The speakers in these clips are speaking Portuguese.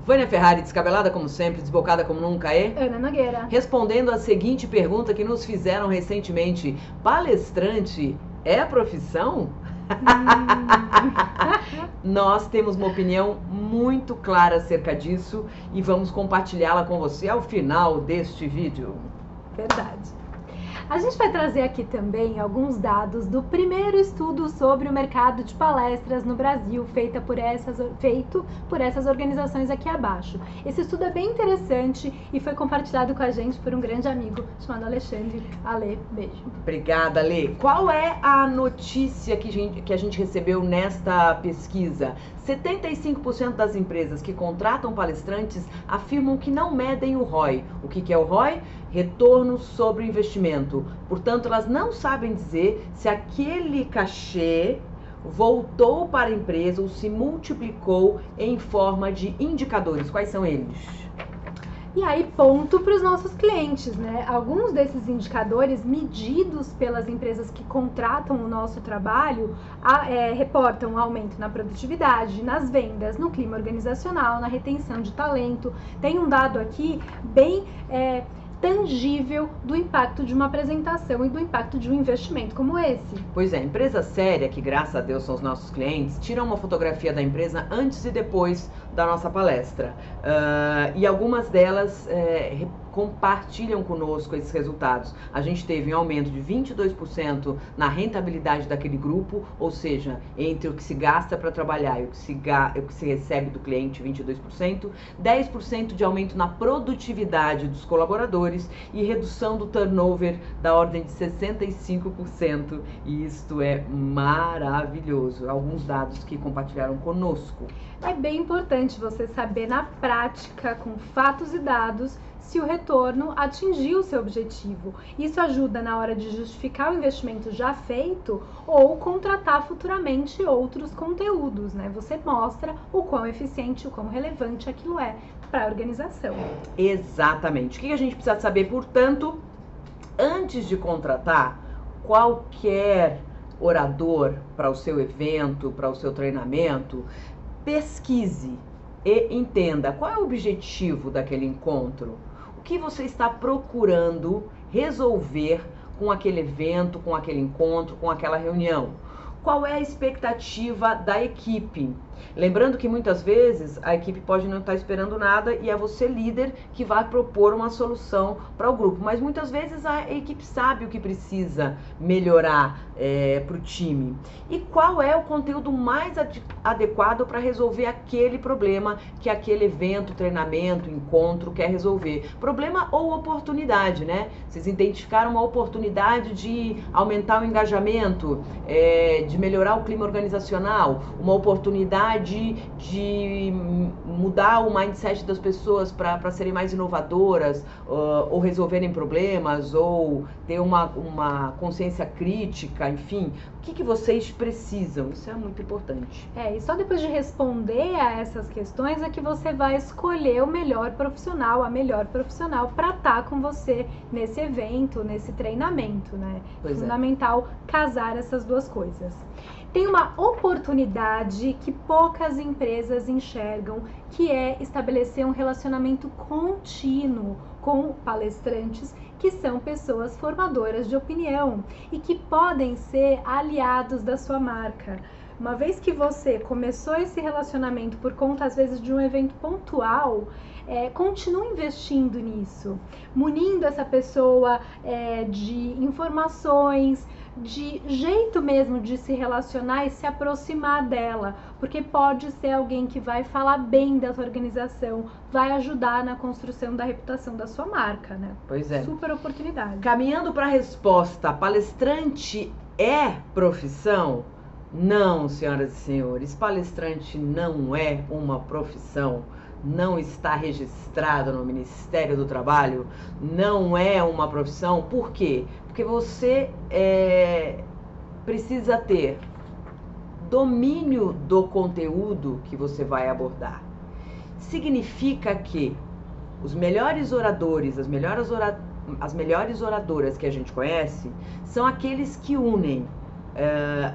Vânia Ferrari, descabelada como sempre, desbocada como nunca é. Ana Nogueira. Respondendo a seguinte pergunta que nos fizeram recentemente: palestrante é profissão? Nós temos uma opinião muito clara acerca disso e vamos compartilhá-la com você ao final deste vídeo. Verdade. A gente vai trazer aqui também alguns dados do primeiro estudo sobre o mercado de palestras no Brasil, feito por essas organizações aqui abaixo. Esse estudo é bem interessante e foi compartilhado com a gente por um grande amigo chamado Alexandre. Ale, beijo. Obrigada, Ale. Qual é a notícia que a gente recebeu nesta pesquisa? 75% das empresas que contratam palestrantes afirmam que não medem o ROI. O que é o ROI? Retorno sobre o investimento. Portanto, elas não sabem dizer se aquele cachê voltou para a empresa ou se multiplicou em forma de indicadores. Quais são eles? E aí, ponto para os nossos clientes, né? Alguns desses indicadores medidos pelas empresas que contratam o nosso trabalho reportam um aumento na produtividade, nas vendas, no clima organizacional, na retenção de talento. Tem um dado aqui bem tangível do impacto de uma apresentação e do impacto de um investimento como esse. Pois é, empresa séria, que graças a Deus são os nossos clientes, tiram uma fotografia da empresa antes e depois da nossa palestra. E algumas delas compartilham conosco esses resultados. A gente teve um aumento de 22% na rentabilidade daquele grupo, ou seja, entre o que se gasta para trabalhar e o que se recebe do cliente, 22%, 10% de aumento na produtividade dos colaboradores e redução do turnover da ordem de 65%. E isto é maravilhoso. Alguns dados que compartilharam conosco. É bem importante você saber na prática, com fatos e dados, se o retorno atingiu o seu objetivo. Isso ajuda na hora de justificar o investimento já feito ou contratar futuramente outros conteúdos, né? Você mostra o quão eficiente, o quão relevante aquilo é para a organização. Exatamente. O que a gente precisa saber, portanto, antes de contratar qualquer orador para o seu evento, para o seu treinamento, pesquise e entenda qual é o objetivo daquele encontro. O que você está procurando resolver com aquele evento, com aquele encontro, com aquela reunião? Qual é a expectativa da equipe? Lembrando que muitas vezes a equipe pode não estar esperando nada e é você, líder, que vai propor uma solução para o grupo. Mas muitas vezes a equipe sabe o que precisa melhorar para o time. E qual é o conteúdo mais adequado para resolver aquele problema que aquele evento, treinamento, encontro quer resolver? Problema ou oportunidade, né? Vocês identificaram uma oportunidade de aumentar o engajamento, de melhorar o clima organizacional, uma oportunidade de mudar o mindset das pessoas para serem mais inovadoras, ou resolverem problemas, ou ter uma consciência crítica, enfim. O que vocês precisam? Isso é muito importante. E só depois de responder a essas questões é que você vai escolher o melhor profissional, a melhor profissional para estar com você nesse evento, nesse treinamento, né? Pois Fundamental casar essas duas coisas. Tem uma oportunidade que poucas empresas enxergam, que é estabelecer um relacionamento contínuo com palestrantes que são pessoas formadoras de opinião e que podem ser aliados da sua marca. Uma vez que você começou esse relacionamento por conta, às vezes, de um evento pontual, continue investindo nisso, munindo essa pessoa de informações, de jeito mesmo de se relacionar e se aproximar dela, porque pode ser alguém que vai falar bem da sua organização, vai ajudar na construção da reputação da sua marca, né? Pois é. Super oportunidade. Caminhando para a resposta, palestrante é profissão? Não, senhoras e senhores, palestrante não é uma profissão. Não está registrado no Ministério do Trabalho, não é uma profissão. Por quê? Porque você precisa ter domínio do conteúdo que você vai abordar. Significa que os melhores oradores, as melhores oradoras que a gente conhece, são aqueles que unem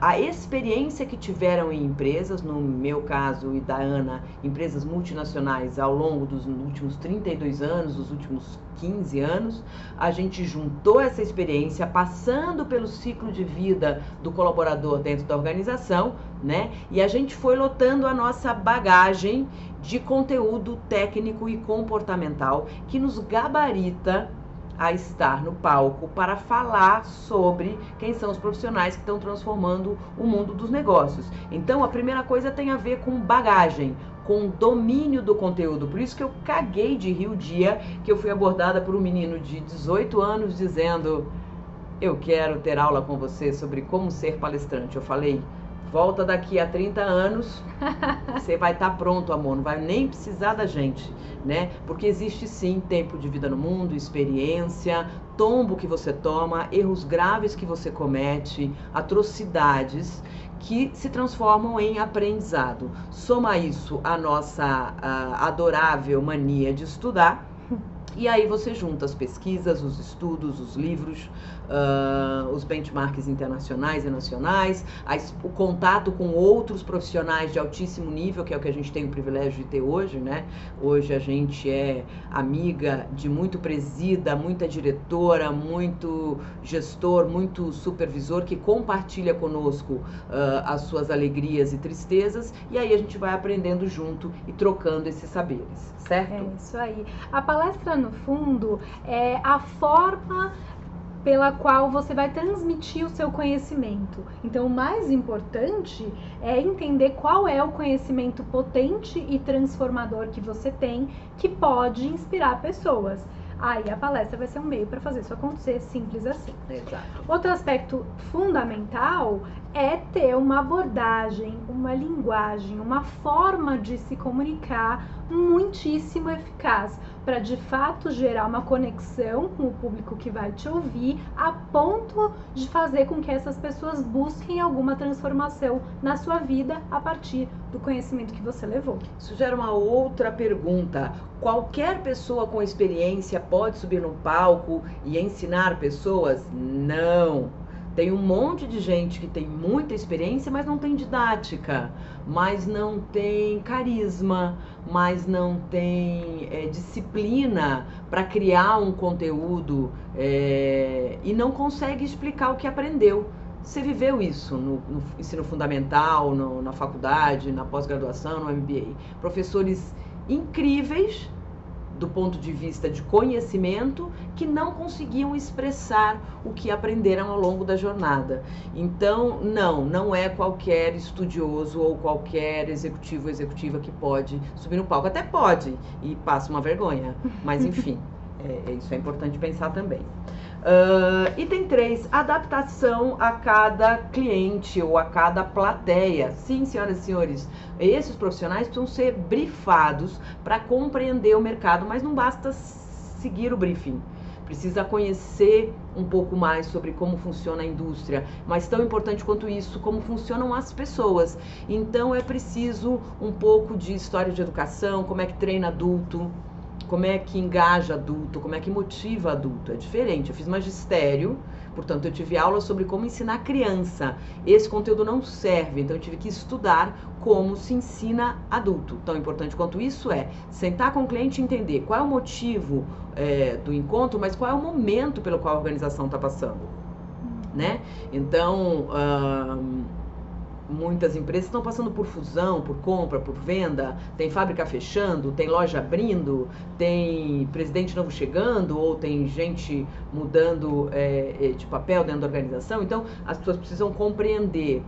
a experiência que tiveram em empresas, no meu caso e da Ana, empresas multinacionais ao longo dos últimos 32 anos, dos últimos 15 anos, a gente juntou essa experiência passando pelo ciclo de vida do colaborador dentro da organização, né? E a gente foi lotando a nossa bagagem de conteúdo técnico e comportamental que nos gabarita a estar no palco para falar sobre quem são os profissionais que estão transformando o mundo dos negócios. Então, a primeira coisa tem a ver com bagagem, com domínio do conteúdo. Por isso que eu caguei de rir o dia que eu fui abordada por um menino de 18 anos dizendo: eu quero ter aula com você sobre como ser palestrante. Eu falei: volta daqui a 30 anos, você vai estar pronto, amor, não vai nem precisar da gente, né? Porque existe sim tempo de vida no mundo, experiência, tombo que você toma, erros graves que você comete, atrocidades que se transformam em aprendizado. Soma isso à nossa adorável mania de estudar. E aí você junta as pesquisas, os estudos, os livros, os benchmarks internacionais e nacionais, o contato com outros profissionais de altíssimo nível, que é o que a gente tem o privilégio de ter hoje, né? Hoje a gente é amiga de muito presida, muita diretora, muito gestor, muito supervisor que compartilha conosco as suas alegrias e tristezas, e aí a gente vai aprendendo junto e trocando esses saberes, certo? É isso aí. A palestra, no fundo, é a forma pela qual você vai transmitir o seu conhecimento. Então, o mais importante é entender qual é o conhecimento potente e transformador que você tem, que pode inspirar pessoas. Aí a palestra vai ser um meio para fazer isso acontecer, simples assim. Exato. Outro aspecto fundamental é ter uma abordagem, uma linguagem, uma forma de se comunicar muitíssimo eficaz, para de fato gerar uma conexão com o público que vai te ouvir, a ponto de fazer com que essas pessoas busquem alguma transformação na sua vida a partir do conhecimento que você levou. Isso gera uma outra pergunta. Qualquer pessoa com experiência pode subir no palco e ensinar pessoas? Não. Tem um monte de gente que tem muita experiência, mas não tem didática, mas não tem carisma, mas não tem disciplina para criar um conteúdo e não consegue explicar o que aprendeu. Você viveu isso no ensino fundamental, na faculdade, na pós-graduação, no MBA. Professores incríveis do ponto de vista de conhecimento, que não conseguiam expressar o que aprenderam ao longo da jornada. Então, não é qualquer estudioso ou qualquer executivo ou executiva que pode subir no palco. Até pode, e passa uma vergonha, mas enfim, isso é importante pensar também. Item 3, adaptação a cada cliente ou a cada plateia. Sim, senhoras e senhores, esses profissionais precisam ser brifados para compreender o mercado, mas não basta seguir o briefing. Precisa conhecer um pouco mais sobre como funciona a indústria, mas tão importante quanto isso, como funcionam as pessoas. Então é preciso um pouco de história de educação, como é que treina adulto, como é que engaja adulto, como é que motiva adulto. É diferente. Eu fiz magistério, portanto eu tive aula sobre como ensinar criança. Esse conteúdo não serve, então eu tive que estudar como se ensina adulto. Tão importante quanto isso é sentar com o cliente e entender qual é o motivo do encontro, mas qual é o momento pelo qual a organização está passando, né? Então, muitas empresas estão passando por fusão, por compra, por venda, tem fábrica fechando, tem loja abrindo, tem presidente novo chegando, ou tem gente mudando de papel dentro da organização. Então, as pessoas precisam compreender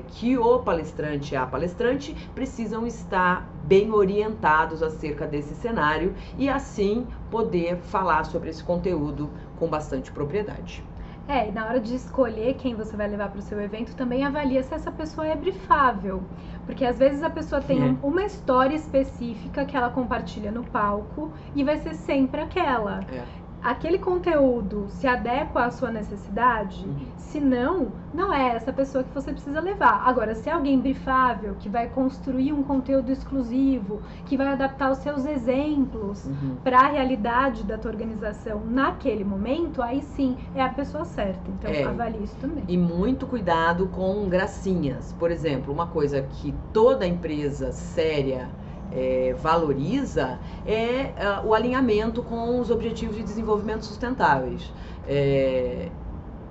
que o palestrante e a palestrante precisam estar bem orientados acerca desse cenário e assim poder falar sobre esse conteúdo com bastante propriedade. Na hora de escolher quem você vai levar para o seu evento, também avalia se essa pessoa é brifável. Porque às vezes a pessoa tem uma história específica que ela compartilha no palco e vai ser sempre aquela. aquele conteúdo se adequa à sua necessidade, se não, não é essa pessoa que você precisa levar. Agora, se é alguém brifável, que vai construir um conteúdo exclusivo, que vai adaptar os seus exemplos para a realidade da tua organização naquele momento, aí sim é a pessoa certa. Então, avalie isso também. E muito cuidado com gracinhas. Por exemplo, uma coisa que toda empresa séria valoriza o alinhamento com os objetivos de desenvolvimento sustentáveis.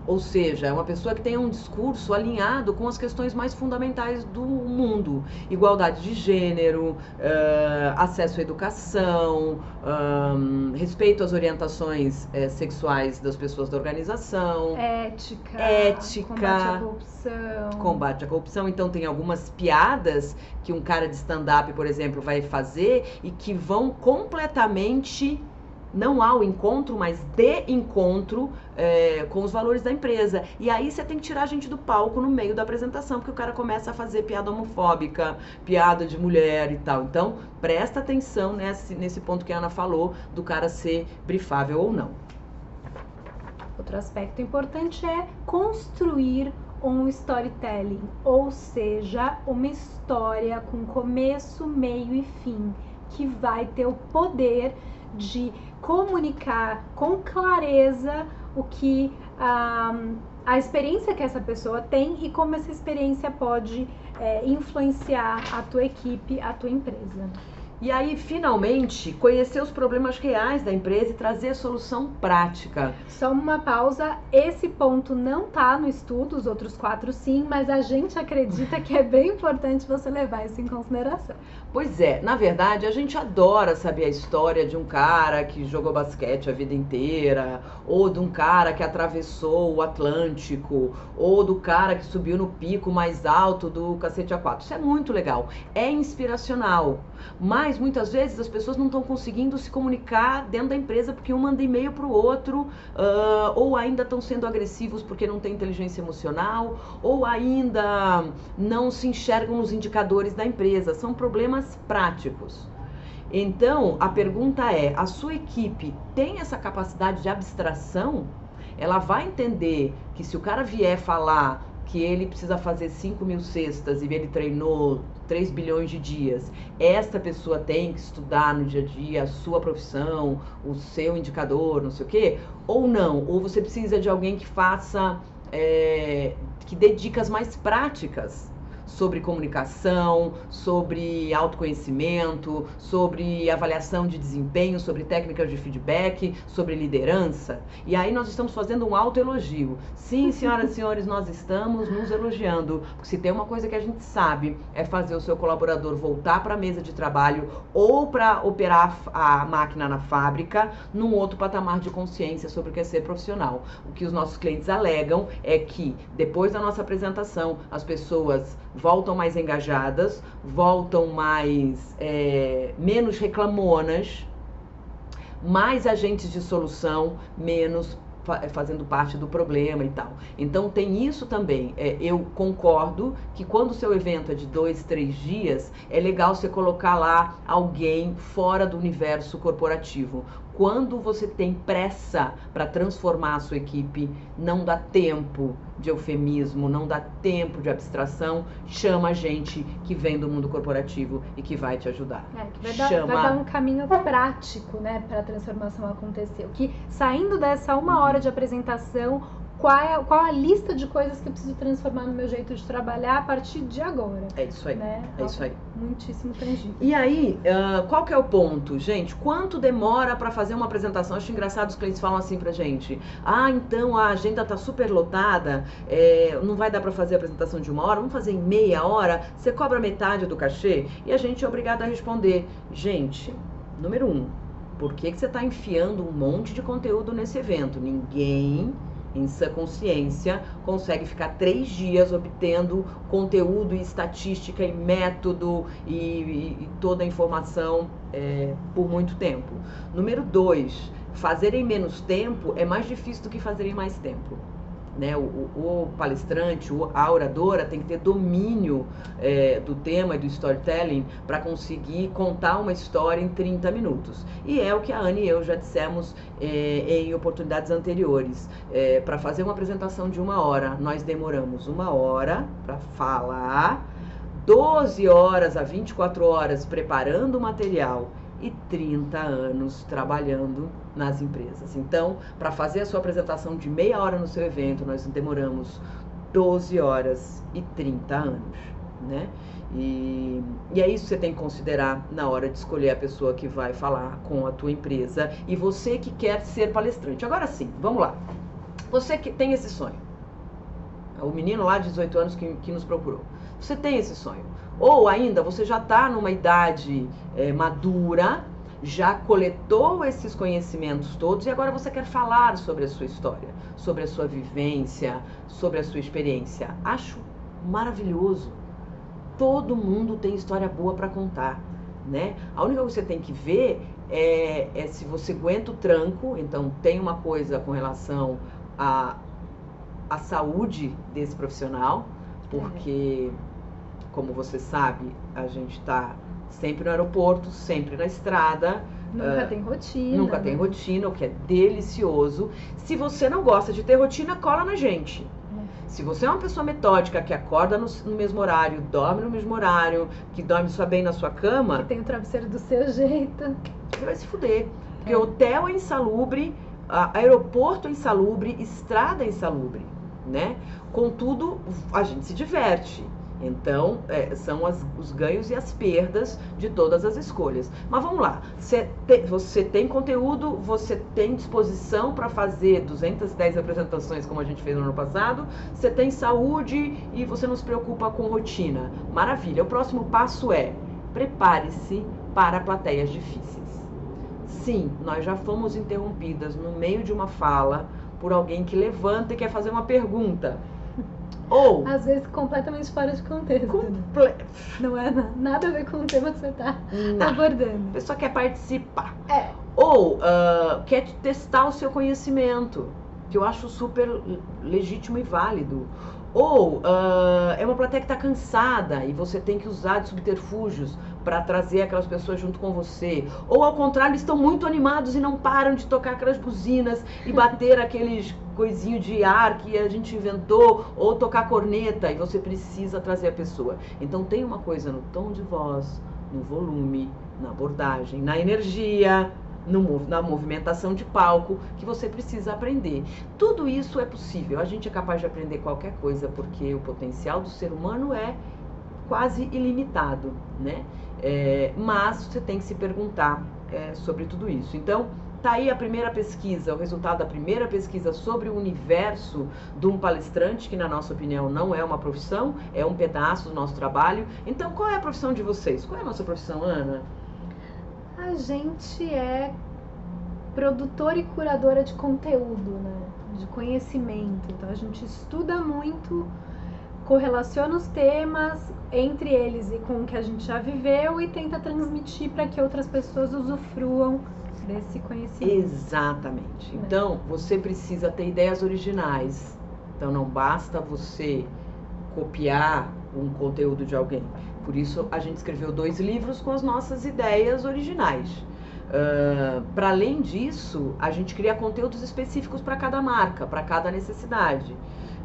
Ou seja, é uma pessoa que tenha um discurso alinhado com as questões mais fundamentais do mundo. Igualdade de gênero, acesso à educação, respeito às orientações sexuais das pessoas da organização. Ética, combate à corrupção. Então tem algumas piadas que um cara de stand-up, por exemplo, vai fazer e que vão completamente... não ao encontro, mas de encontro com os valores da empresa. E aí você tem que tirar a gente do palco no meio da apresentação, porque o cara começa a fazer piada homofóbica, piada de mulher e tal. Então, presta atenção nesse ponto que a Ana falou, do cara ser brifável ou não. Outro aspecto importante é construir um storytelling, ou seja, uma história com começo, meio e fim, que vai ter o poder de comunicar com clareza o que a experiência que essa pessoa tem e como essa experiência pode influenciar a tua equipe, a tua empresa. E aí, finalmente, conhecer os problemas reais da empresa e trazer solução prática. Só uma pausa, esse ponto não tá no estudo, os outros 4 sim, mas a gente acredita que é bem importante você levar isso em consideração. Pois é, na verdade, a gente adora saber a história de um cara que jogou basquete a vida inteira, ou de um cara que atravessou o Atlântico, ou do cara que subiu no pico mais alto do Cacete A4. Isso é muito legal, é inspiracional, mas muitas vezes as pessoas não estão conseguindo se comunicar dentro da empresa porque um manda e-mail para o outro, ou ainda estão sendo agressivos porque não tem inteligência emocional, ou ainda não se enxergam nos indicadores da empresa. São problemas práticos. Então, a pergunta é, a sua equipe tem essa capacidade de abstração? Ela vai entender que se o cara vier falar que ele precisa fazer 5.000 cestas e ele treinou 3 bilhões de dias, esta pessoa tem que estudar no dia a dia a sua profissão, o seu indicador, não sei o quê? Ou não? Ou você precisa de alguém que faça, que dê dicas mais práticas sobre comunicação, sobre autoconhecimento, sobre avaliação de desempenho, sobre técnicas de feedback, sobre liderança. E aí nós estamos fazendo um autoelogio. Sim, senhoras e senhores, nós estamos nos elogiando. Porque se tem uma coisa que a gente sabe, é fazer o seu colaborador voltar para a mesa de trabalho ou para operar a máquina na fábrica num outro patamar de consciência sobre o que é ser profissional. O que os nossos clientes alegam é que depois da nossa apresentação, as pessoas voltam mais engajadas, voltam mais menos reclamonas, mais agentes de solução, menos fazendo parte do problema e tal. Então tem isso também. Eu concordo que quando o seu evento é de 2, 3 dias, é legal você colocar lá alguém fora do universo corporativo. Quando você tem pressa para transformar a sua equipe, não dá tempo de eufemismo, não dá tempo de abstração, chama gente que vem do mundo corporativo e que vai te ajudar. Que vai dar um caminho prático, né, para a transformação acontecer. Que saindo dessa 1 hora de apresentação, qual a lista de coisas que eu preciso transformar no meu jeito de trabalhar a partir de agora. É isso aí, né? É isso aí. Muitíssimo tangível. E aí, qual que é o ponto, gente? Quanto demora para fazer uma apresentação? Acho engraçado, os clientes falam assim pra gente: então a agenda tá super lotada, não vai dar para fazer a apresentação de 1 hora, vamos fazer em meia hora, você cobra metade do cachê? E a gente é obrigado a responder: gente, número 1, por que você tá enfiando um monte de conteúdo nesse evento? Ninguém em sua consciência consegue ficar 3 dias obtendo conteúdo e estatística e método e toda a informação por muito tempo. Número 2, fazer em menos tempo é mais difícil do que fazer em mais tempo. né? O palestrante, a oradora tem que ter domínio do tema e do storytelling para conseguir contar uma história em 30 minutos. E é o que a Ana e eu já dissemos em oportunidades anteriores. Para fazer uma apresentação de 1 hora, nós demoramos 1 hora para falar, 12 horas a 24 horas preparando o material e 30 anos trabalhando nas empresas. Então, para fazer a sua apresentação de meia hora no seu evento, nós demoramos 12 horas e 30 anos, né? E é isso que você tem que considerar na hora de escolher a pessoa que vai falar com a tua empresa e você que quer ser palestrante. Agora sim, vamos lá. Você que tem esse sonho, o menino lá de 18 anos que nos procurou, você tem esse sonho. Ou ainda, você já está numa idade madura, já coletou esses conhecimentos todos e agora você quer falar sobre a sua história, sobre a sua vivência, sobre a sua experiência. Acho maravilhoso. Todo mundo tem história boa para contar, né? A única coisa que você tem que ver é se você aguenta o tranco. Então, tem uma coisa com relação à saúde desse profissional, porque... Como você sabe, a gente está sempre no aeroporto, sempre na estrada. Nunca tem rotina. Nunca tem rotina, o que é delicioso. Se você não gosta de ter rotina, cola na gente. Se você é uma pessoa metódica, que acorda no mesmo horário, dorme no mesmo horário, que dorme só bem na sua cama... Que tem o travesseiro do seu jeito. Você vai se fuder. Porque hotel é insalubre, aeroporto é insalubre, estrada é insalubre, né? Contudo, a gente se diverte. Então, são os ganhos e as perdas de todas as escolhas. Mas vamos lá, você tem conteúdo, você tem disposição para fazer 210 apresentações como a gente fez no ano passado, você tem saúde e você não se preocupa com rotina. Maravilha, o próximo passo é, prepare-se para plateias difíceis. Sim, nós já fomos interrompidas no meio de uma fala por alguém que levanta e quer fazer uma pergunta. Ou, às vezes completamente fora de contexto. Não é nada a ver com o tema que você está abordando. A pessoa quer participar. Ou quer testar o seu conhecimento, que eu acho super legítimo e válido. Ou é uma plateia que está cansada e você tem que usar de subterfúgios para trazer aquelas pessoas junto com você. Ou ao contrário, estão muito animados e não param de tocar aquelas buzinas e bater aqueles coisinho de ar que a gente inventou, ou tocar corneta, e você precisa trazer a pessoa. Então tem uma coisa no tom de voz, no volume, na abordagem, na energia, na movimentação de palco, que você precisa aprender. Tudo isso é possível, a gente é capaz de aprender qualquer coisa, porque o potencial do ser humano é quase ilimitado, né? Mas você tem que se perguntar sobre tudo isso. Então, tá aí a primeira pesquisa, o resultado da primeira pesquisa sobre o universo de um palestrante, que na nossa opinião não é uma profissão, é um pedaço do nosso trabalho. Então, qual é a profissão de vocês? Qual é a nossa profissão, Ana? A gente é produtora e curadora de conteúdo, né? De conhecimento. Então, a gente estuda muito, correlaciona os temas entre eles e com o que a gente já viveu e tenta transmitir para que outras pessoas usufruam desse conhecimento. Exatamente. Então, você precisa ter ideias originais. Então, não basta você copiar um conteúdo de alguém. Por isso, a gente escreveu 2 livros com as nossas ideias originais. Para além disso, a gente cria conteúdos específicos para cada marca, para cada necessidade,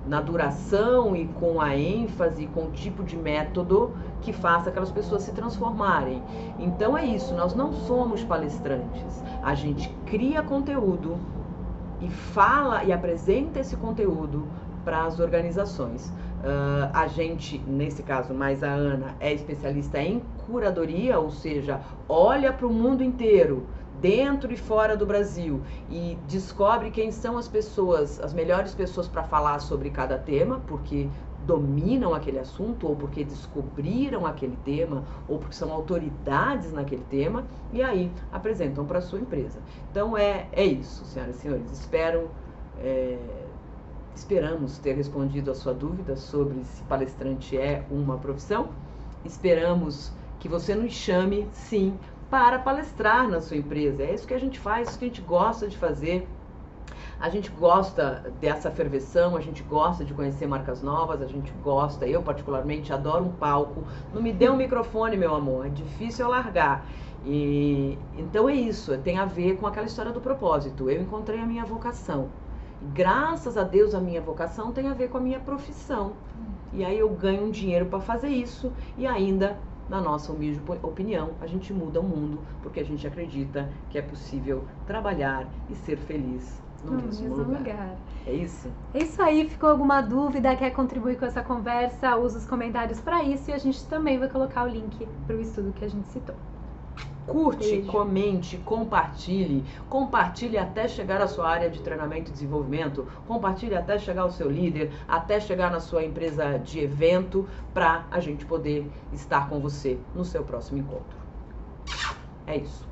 na duração e com a ênfase, com o tipo de método que faça aquelas pessoas se transformarem. Então é isso, nós não somos palestrantes, a gente cria conteúdo e fala e apresenta esse conteúdo para as organizações. A gente, nesse caso mais a Ana, é especialista em curadoria, ou seja, olha para o mundo inteiro, dentro e fora do Brasil, e descobre quem são as pessoas, as melhores pessoas para falar sobre cada tema, porque dominam aquele assunto, ou porque descobriram aquele tema, ou porque são autoridades naquele tema, e aí apresentam para a sua empresa. Então é isso, senhoras e senhores. Esperamos ter respondido a sua dúvida sobre se palestrante é uma profissão. Esperamos que você nos chame, sim, para palestrar na sua empresa. É isso que a gente faz, isso que a gente gosta de fazer. A gente gosta dessa ferveção, a gente gosta de conhecer marcas novas, a gente gosta, eu particularmente adoro um palco. Não me dê um microfone, meu amor, é difícil eu largar. E então é isso, tem a ver com aquela história do propósito. Eu encontrei a minha vocação. E graças a Deus a minha vocação tem a ver com a minha profissão. E aí eu ganho um dinheiro para fazer isso e ainda, na nossa humilde opinião, a gente muda o mundo porque a gente acredita que é possível trabalhar e ser feliz no mesmo lugar. É isso? É isso aí. Ficou alguma dúvida? Quer contribuir com essa conversa? Usa os comentários para isso e a gente também vai colocar o link para o estudo que a gente citou. Curte, Beijo. comente, compartilhe até chegar à sua área de treinamento e desenvolvimento, compartilhe até chegar ao seu líder, até chegar na sua empresa de evento, para a gente poder estar com você no seu próximo encontro. É isso.